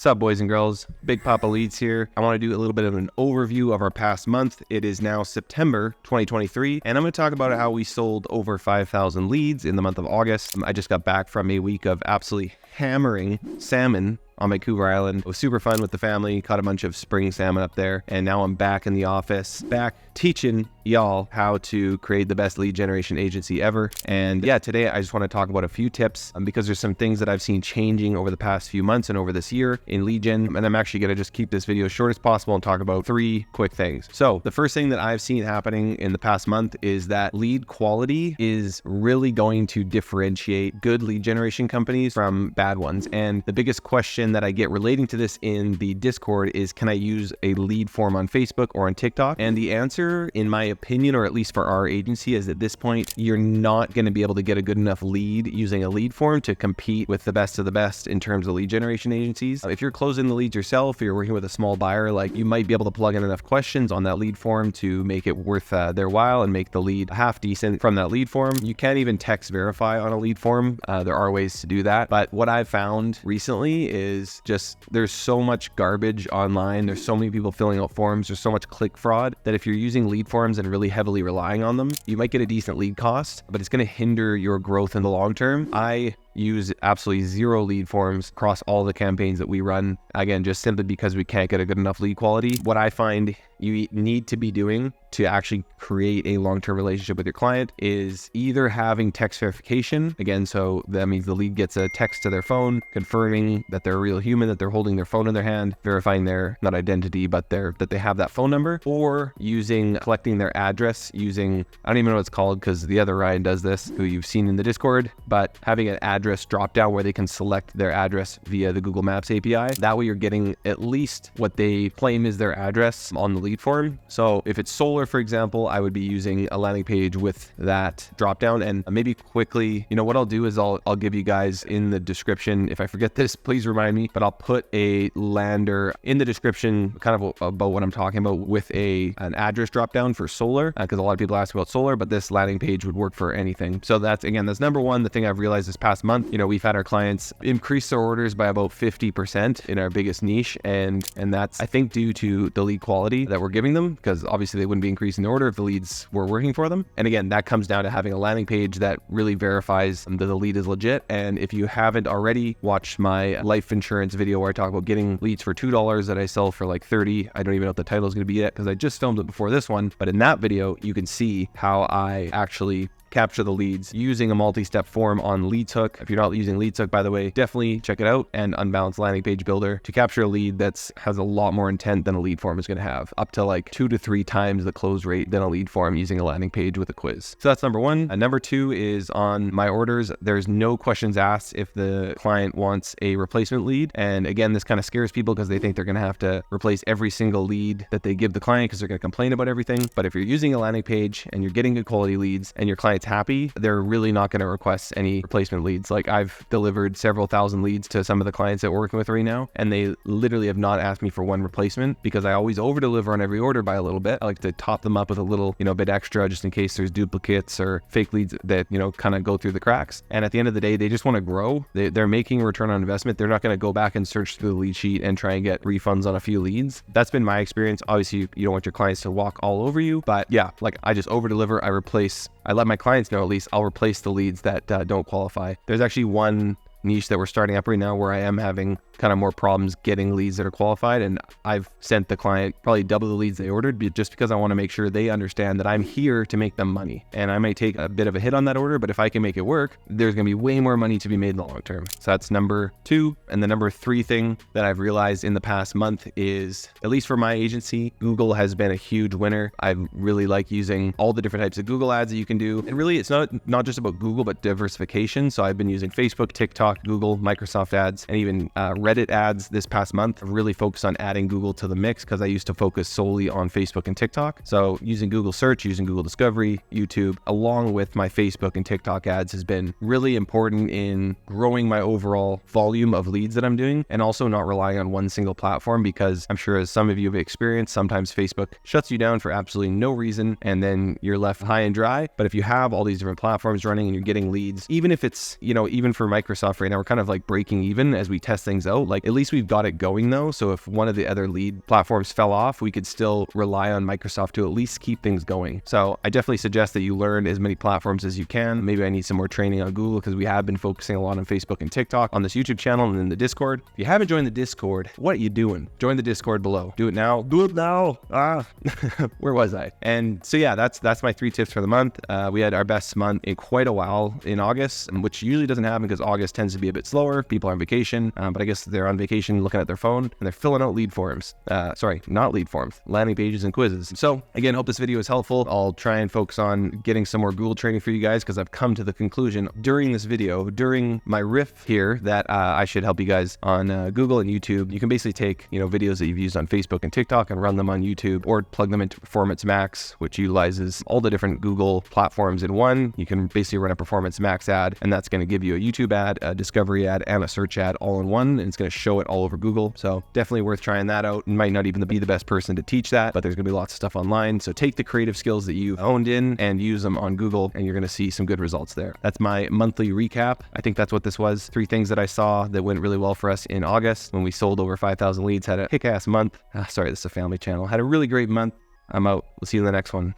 What's up, boys and girls? Big Papa Leads here. I want to do a little bit of an overview of our past month. It is now September 2023, and I'm going to talk about how we sold over 5,000 leads in the month of August. I just got back from a week of absolutely hammering salmon on Vancouver Island. It was super fun with the family, caught a bunch of spring salmon up there, and now I'm back in the office, back teaching y'all how to create the best lead generation agency ever. And yeah, today I just want to talk about a few tips because there's some things that I've seen changing over the past few months and over this year in lead gen, and I'm actually going to just keep this video short as possible and talk about 3 quick things. So the first thing that I've seen happening in the past month is that lead quality is really going to differentiate good lead generation companies from bad ones. And the biggest question that I get relating to this in the Discord is, can I use a lead form on Facebook or on TikTok? And the answer, in my opinion, or at least for our agency, is at this point, you're not going to be able to get a good enough lead using a lead form to compete with the best of the best in terms of lead generation agencies. If you're closing the leads yourself, or you're working with a small buyer, like, you might be able to plug in enough questions on that lead form to make it worth their while and make the lead half decent from that lead form. You can't even text verify on a lead form. There are ways to do that. But what I've found recently is just there's so much garbage online. There's so many people filling out forms. There's so much click fraud that if you're using lead forms and really heavily relying on them, you might get a decent lead cost, but it's going to hinder your growth in the long term. I use absolutely 0 lead forms across all the campaigns that we run. Again, just simply because we can't get a good enough lead quality. What I find you need to be doing to actually create a long-term relationship with your client is either having text verification. Again, so that means the lead gets a text to their phone confirming that they're a real human, that they're holding their phone in their hand, verifying their, not identity, but that they have that phone number, or collecting their address using, I don't even know what it's called because the other Ryan does this, who you've seen in the Discord, but having an address drop down where they can select their address via the Google Maps API. That way you're getting at least what they claim is their address on the lead form. So if it's solar, for example, I would be using a landing page with that drop down. And maybe quickly, what I'll do is I'll give you guys in the description, if I forget this, please remind me, but I'll put a lander in the description kind of about what I'm talking about with an address drop down for solar, because a lot of people ask about solar, but this landing page would work for anything. So that's number one, the thing I've realized this past month. We've had our clients increase their orders by about 50% in our biggest niche. And that's, I think, due to the lead quality that we're giving them, because obviously they wouldn't be increasing their order if the leads were working for them. And again, that comes down to having a landing page that really verifies that the lead is legit. And if you haven't already watched my life insurance video where I talk about getting leads for $2 that I sell for like 30, I don't even know what the title is going to be yet because I just filmed it before this one. But in that video, you can see how I actually capture the leads using a multi-step form on Leadshook. If you're not using Leadshook, by the way, definitely check it out, and Unbalanced Landing Page Builder, to capture a lead that has a lot more intent than a lead form is going to have, up to like 2 to 3 times the close rate than a lead form using a landing page with a quiz. So that's number one. Number two is on my orders. There's no questions asked if the client wants a replacement lead. And again, this kind of scares people because they think they're going to have to replace every single lead that they give the client because they're going to complain about everything. But if you're using a landing page and you're getting good quality leads and your client's happy, they're really not going to request any replacement leads. Like, I've delivered several thousand leads to some of the clients that we're working with right now, and they literally have not asked me for one replacement because I always over deliver on every order by a little bit. I like to top them up with a little, bit extra just in case there's duplicates or fake leads that, kind of go through the cracks. And at the end of the day, they just want to grow. They're making a return on investment. They're not going to go back and search through the lead sheet and try and get refunds on a few leads. That's been my experience. Obviously, you don't want your clients to walk all over you, but yeah, like, I just over deliver. I let my clients know, at least, I'll replace the leads that don't qualify. There's actually one niche that we're starting up right now where I am having kind of more problems getting leads that are qualified, and I've sent the client probably double the leads they ordered just because I want to make sure they understand that I'm here to make them money. And I may take a bit of a hit on that order, but if I can make it work, there's going to be way more money to be made in the long term. So that's number two. And the number three thing that I've realized in the past month is, at least for my agency, Google has been a huge winner. I really like using all the different types of Google ads that you can do. And really, it's not just about Google, but diversification. So I've been using Facebook, TikTok, Google, Microsoft ads, and even Reddit ads this past month. I've really focused on adding Google to the mix because I used to focus solely on Facebook and TikTok. So using Google search, using Google discovery, YouTube, along with my Facebook and TikTok ads has been really important in growing my overall volume of leads that I'm doing, and also not relying on one single platform, because I'm sure, as some of you have experienced, sometimes Facebook shuts you down for absolutely no reason and then you're left high and dry. But if you have all these different platforms running and you're getting leads, even if it's, even for Microsoft right now, we're kind of like breaking even as we test things out. out. Like, at least we've got it going though. So if one of the other lead platforms fell off, we could still rely on Microsoft to at least keep things going. So I definitely suggest that you learn as many platforms as you can. Maybe I need some more training on Google because we have been focusing a lot on Facebook and TikTok on this YouTube channel and in the Discord. If you haven't joined the Discord, what are you doing? Join the Discord below. Do it now. Do it now. Where was I? And so yeah, that's my 3 tips for the month. We had our best month in quite a while in August, which usually doesn't happen because August tends to be a bit slower. People are on vacation, but I guess they're on vacation looking at their phone and they're filling out lead forms. Sorry, not lead forms, landing pages and quizzes. So again, hope this video is helpful. I'll try and focus on getting some more Google training for you guys because I've come to the conclusion during this video, during my riff here, that I should help you guys on Google and YouTube. You can basically take, videos that you've used on Facebook and TikTok and run them on YouTube, or plug them into Performance Max, which utilizes all the different Google platforms in one. You can basically run a Performance Max ad, and that's going to give you a YouTube ad, a discovery ad, and a search ad all in one, and it's going to show it all over Google. So definitely worth trying that out. You might not even be the best person to teach that, but there's going to be lots of stuff online. So take the creative skills that you've honed in and use them on Google, and you're going to see some good results there. That's my monthly recap. I think that's what this was. 3 things that I saw that went really well for us in August when we sold over 5,000 leads, had a kick-ass month. Sorry, this is a family channel. Had a really great month. I'm out. We'll see you in the next one.